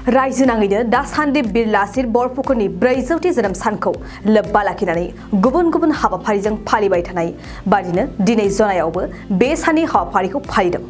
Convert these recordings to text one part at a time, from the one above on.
रायजो नाङैनो दासान्दि बिर लासित बरफुकननि 400थि जोनोम सानखौ लोब्बा लाखिनानै गुबुन गुबुन हाबाफारिजों फालिबाय थानाय बादिनो दिनै जनायावबो बे साननि हाबाफारिखौ फालिदों।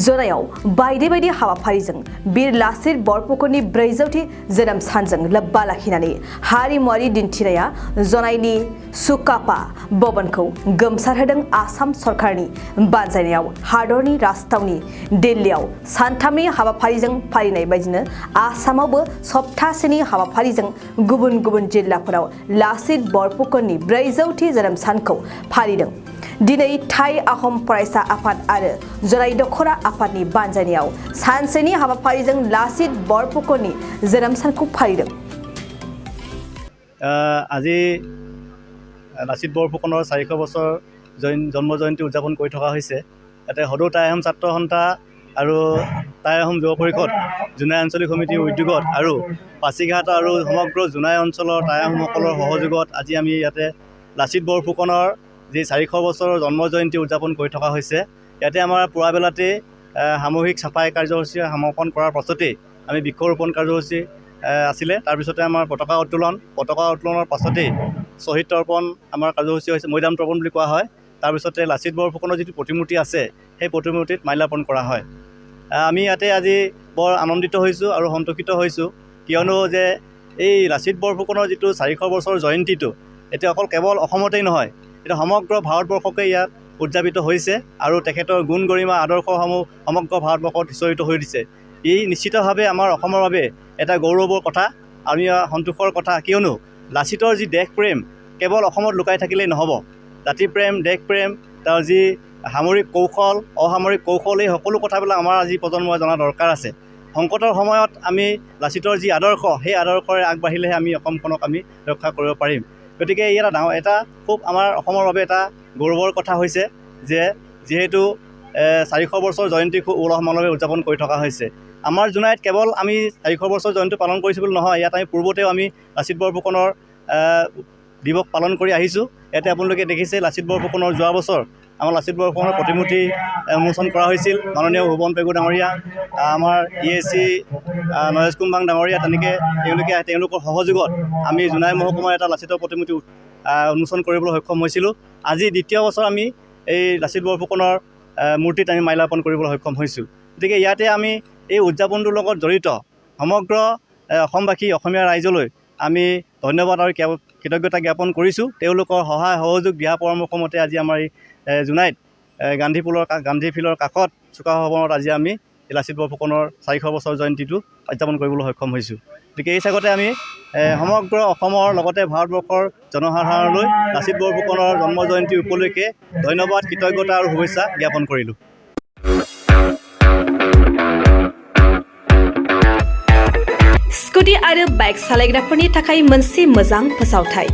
जनायाव बायदि हाबाफारिजों बिर लासित बरफुकननि 400थि जोनोम सानजों लोब्बा लाखिनानै हारिमुआरि दिन्थिनाया जनायनि सुकापा भवनखौ गोमसारहोदों। आसाम सरकारनि बानजायनायाव हादरनि राजथावनि दिल्लीयाव सानथामनि हाबाफारिजों फालिनाय बायदिनो आसामावबो सप्तासेनि हाबाफारिजों गुबुन गुबुन जिल्लाफोराव लासित बरफुकननि 400थि जोनोम सानखौ फालिदों। दिनै थाइ आहम फरायसा आफाद आरो जराय दखरा आफादनि बानजायनायाव सानसेनि हाबाफारिजों लासित बरफुकननि जोनोम सानखौ फालिदों। আজি লাচিত বৰফুকনৰ 400 বছৰ জন্ম জয়ন্তী উদযাপন কৰি থকা হৈছে। ইয়াতে সদৌ টাই আহোম ছাত্ৰ সন্থা আৰু টাই আহোম যুৱ পৰিষদ জোনাই আঞ্চলিক সমিতিৰ উদ্যোগত আৰু পাছিঘাট আৰু সমগ্ৰ জোনাই অঞ্চলৰ টাই আহোমসকলৰ সহযোগত আজি আমি ইয়াতে লাচিত বৰফুকনৰ যি 400 বছৰৰ জন্ম জয়ন্তী উদযাপন কৰি থকা হৈছে। ইয়াতে আমাৰ পুৱাবেলাতে সামূহিক চাফাই কাৰ্যসূচী সমাপন কৰাৰ পাছতেই আমি বৃক্ষৰোপণ কাৰ্যসূচী আছিলে। তাৰপিছতে আমাৰ পতাকা উত্তোলনৰ পাছতেই শ্বহীদ তৰ্পণ আমাৰ কাৰ্যসূচী হৈছে, মৈদাম তৰ্পণ বুলি কোৱা হয়। তাৰপিছতে লাচিত বৰফুকনৰ যিটো প্ৰতিমূৰ্তি আছে সেই প্ৰতিমূৰ্তিত মাল্যাৰ্পণ কৰা হয়। আমি ইয়াতে আজি বৰ আনন্দিত হৈছোঁ আৰু সন্তোষিত হৈছোঁ, কিয়নো যে এই লাচিত বৰফুকনৰ যিটো 400 বছৰ জয়ন্তীটো এতিয়া অকল কেৱল অসমতেই নহয়, এতিয়া সমগ্ৰ ভাৰতবৰ্ষকে ইয়াত উদযাপিত হৈছে আৰু তেখেতৰ গুণ গৰিমা আদৰ্শসমূহ সমগ্ৰ ভাৰতবৰ্ষত সিঁচৰিত হৈ দিছে। ই নিশ্চিতভাৱে আমাৰ অসমৰ বাবে এটা গৌৰৱৰ কথা, আমি সন্তোষৰ কথা, কিয়নো লাচিতৰ যি দেশপ্ৰেম কেৱল অসমত লুকাই থাকিলেই নহ'ব। জাতিপ্ৰেম, দেশপ্ৰেম, তাৰ যি সামৰিক কৌশল, অসামৰিক কৌশল, এই সকলো কথাবিলাক আমাৰ আজি প্ৰজন্মই জনা দৰকাৰ আছে। সংকটৰ সময়ত আমি লাচিতৰ যি আদৰ্শ, সেই আদৰ্শৰে আগবাঢ়িলেহে আমি অসমখনক আমি ৰক্ষা কৰিব পাৰিম। গতিকে ই এটা খুব আমাৰ অসমৰ বাবে এটা গৌৰৱৰ কথা হৈছে যে যিহেতু 400 বছৰ জয়ন্তী খুব উলহ মালহেৰে উদযাপন কৰি থকা হৈছে। আমাৰ জোনাইত কেৱল আমি 400 বছৰ জয়ন্তী পালন কৰিছোঁ বুলি নহয়, ইয়াত আমি পূৰ্বতেও আমি লাচিত বৰফুকনৰ দিৱস পালন কৰি আহিছোঁ। ইয়াতে আপোনালোকে দেখিছে লাচিত বৰফুকনৰ যোৱা বছৰ আমাৰ লাচিত বৰফুকনৰ প্ৰতিমূৰ্তি উন্মোচন কৰা হৈছিল। মাননীয় ভুৱন পেগু ডাঙৰীয়া, আমাৰ EAC নৰেশ কুম্বাং ডাঙৰীয়া, তেনেকৈ তেওঁলোকৰ সহযোগত আমি জোনাই মহকুমাৰ এটা লাচিতৰ প্ৰতিমূৰ্তি উন্মোচন কৰিবলৈ সক্ষম হৈছিলোঁ। আজি দ্বিতীয় বছৰ আমি এই লাচিত বৰফুকনৰ মূৰ্তিত আমি মাল্যাৰ্পণ কৰিবলৈ সক্ষম হৈছোঁ। গতিকে ইয়াতে আমি এই উদযাপনটোৰ লগত জড়িত সমগ্ৰ অসমবাসী, অসমীয়া ৰাইজলৈ আমি ধন্যবাদ আৰু কৃতজ্ঞতা জ্ঞাপন কৰিছোঁ। তেওঁলোকৰ সহায় সহযোগ দিহা পৰামৰ্শ মতে আজি আমাৰ এই জোনাইত গান্ধী ফিল্ডৰ কাষত চুকাফা ভৱনত আজি আমি লাচিত বৰফুকনৰ 400 বছৰ জয়ন্তীটো উদযাপন কৰিবলৈ সক্ষম হৈছোঁ। গতিকে এই চাগতে আমি সমগ্ৰ অসমৰ লগতে ভাৰতবৰ্ষৰ জনসাধাৰণলৈ লাচিত বৰফুকনৰ জন্ম জয়ন্তী উপলক্ষে ধন্যবাদ, কৃতজ্ঞতা আৰু শুভেচ্ছা জ্ঞাপন কৰিলোঁ। स्कुटी आरो बाइक सालायग्राफोरनि थाखाय मोनसे मोजां फोसावथाय।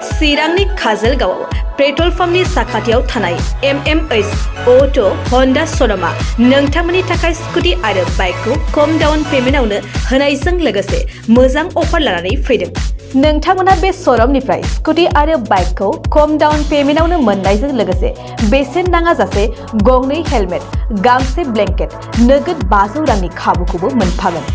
चिरांनि काजलगावआव पेट्रल पाम्पनि साखाथियाव थानाय MMH अट' हन्डा श'रुमा नोंथांमोननि थाखाय स्कुटी आरो बाइकखौ खम डाउन पेमेन्टआवनो होनायजों लोगोसे मोजां अफार लानानै फैदों। नोंथांमोना बे श'रुमनिफ्राय स्कुटी आरो बाइकखौ खम डाउन पेमेन्टआवनो मोननायजों लोगोसे बेसेन नाङाजासे गंनै हेलमेट, गांसे ब्लेंकेट, नोगोद 500 रांनि खाबुखौबो मोनफागोन।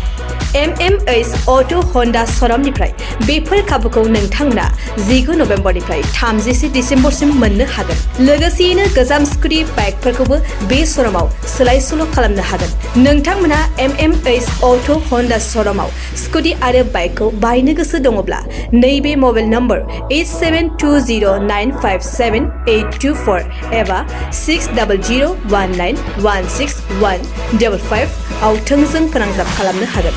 MMH अट' हन्डा श'रुमनिफ्राय बेफोर खाबुखौ नोंथांमोना 19 नभेम्बरनिफ्राय 30 डिसेम्बरसिम मोननो हागोन। लोगोसेयैनो गोजाम स्कुटी बाइकफोरखौबो बे श'रुमाव सोलाय सोल' खालामनो हागोन। नोंथांमोना MMH अट' हन्डा श'रुमाव स्कुटी आरो बाइकखौ बायनो गोसो दङब्ला नैबे मबाइल नम्बर 8720957824 एबा 6001916155 आव थोंजों फोनांजाब खालामनो हागोन।